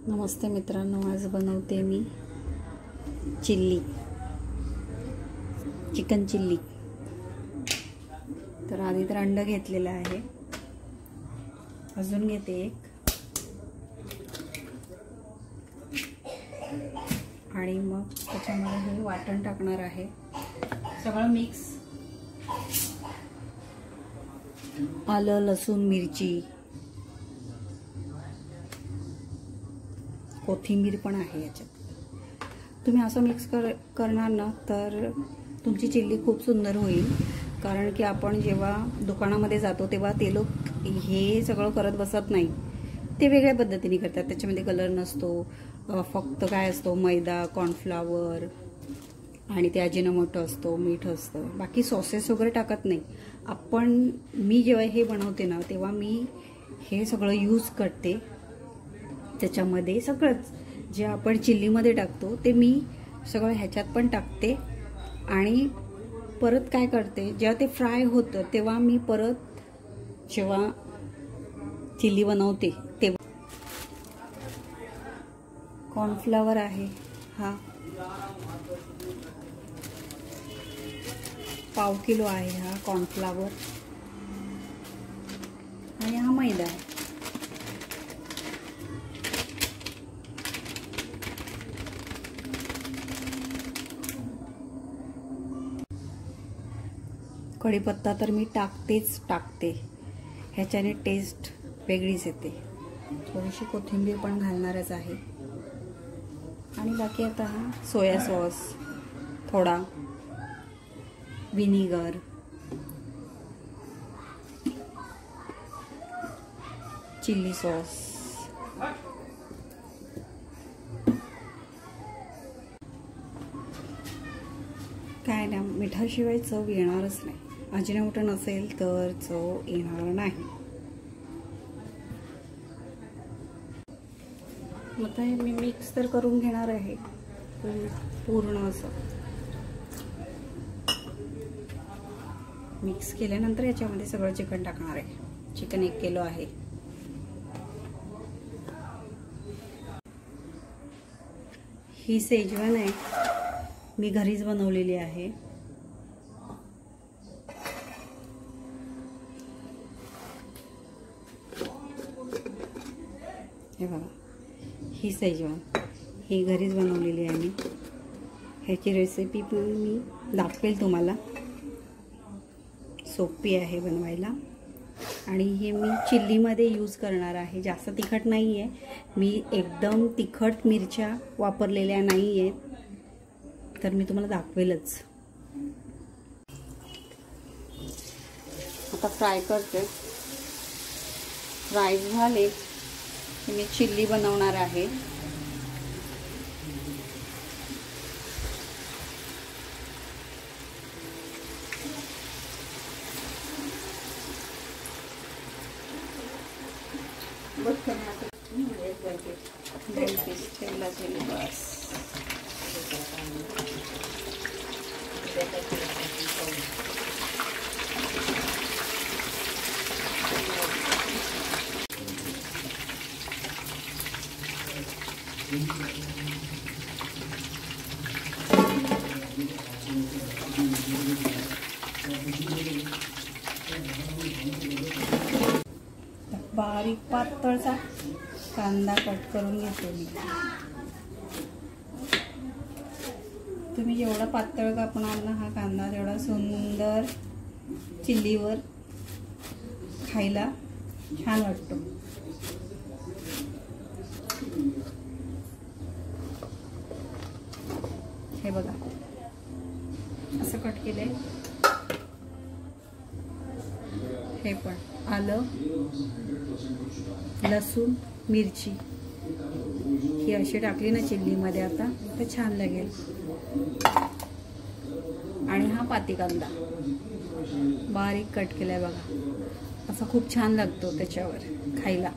नमस्ते मित्रांनो, आज बनवते मी चिकन चिल्ली। तर आधी तर अंड घेतलेलं आहे, अजून घेते एक, आणि मग त्याच्यामध्ये हे वाटण टाकणार आहे। सगळं मिक्स, आलं, लसूण, मिरची, कोथिंबीर पण आहे याच्यात। तुम्ही असं मिक्स करणार ना तर तुमची चिल्ली खूप सुंदर होईल। कारण की आपण जेव्हा दुकानामध्ये जातो तेव्हा ते लोक हे सगळं करत बसत नाही, ते वेगळ्या पद्धतीने करतात। त्याच्यामध्ये कलर नसतो, फक्त काय असतो, मैदा, कॉर्नफ्लॉवर आणि ते अजिनोमोटो असतो, मीठ असतं, बाकी सॉसेस वगैरे टाकत नाही। मी जेव्हा हे बनवते ना तेव्हा मी हे सगळं यूज करते। त्याच्यामध्ये सगळंच जे आपण चिल्लीमध्ये टाकतो ते मी सगळं ह्याच्यात पण टाकते। आणि परत काय करते, जेव्हा ते फ्राय होतं तेव्हा मी परत जेव्हा चिल्ली बनवते तेव्हा कॉर्नफ्लॉवर आहे, हा पाव किलो आहे हा कॉर्नफ्लॉवर, आणि हा मैदा आहे। कढीपत्ता तर मी टाकते, ह्याच्याने टेस्ट वेगळीच येते। थोडीशी कोथिंबीर पण घालणारच आहे, आणि बाकी आता हा सोया सॉस, थोडा विनेगर, चिल्ली सॉस, काय ना, मिठाशिवाय चव येणारच नाही। अजिनोमोटो नसेल तर चव येणार नाही। आता हे मी मिक्स तर करून घेणार आहे पूर्ण असं। मिक्स केल्यानंतर याच्यामध्ये सगळं चिकन टाकणार आहे। चिकन 1 किलो आहे। ही शेजवान आहे, मी घरीच बनवलेली आहे। हे बघा, ही शेजवान ही घरीच बनवलेली आहे मी। ह्याची रेसिपी पण मी दाखवेल तुम्हाला, सोपी आहे बनवायला। आणि हे मी चिल्लीमध्ये यूज करणार आहे, जास्त तिखट नाही आहे, मी एकदम तिखट मिरच्या वापरलेल्या नाही आहेत, तर मी तुम्हाला दाखवेलच। आता फ्राय करते, फ्राय झाले की मी चिल्ली बनवणार आहे। बारीक पातळचा कांदा कट करून घेते मी। तुम्ही जेवढा पातळ कापणार ना हा कांदा, तेवढा सुंदर चिल्लीवर खायला छान वाटतो। हे बघा, असं कट केलंय। हे पण आलं, लसूण, मिरची ही अशी टाकली ना चिल्लीमध्ये आता तर छान लागेल। आणि हा पाती कांदा बारीक कट केलाय बघा, असा खूप छान लागतो त्याच्यावर खायला।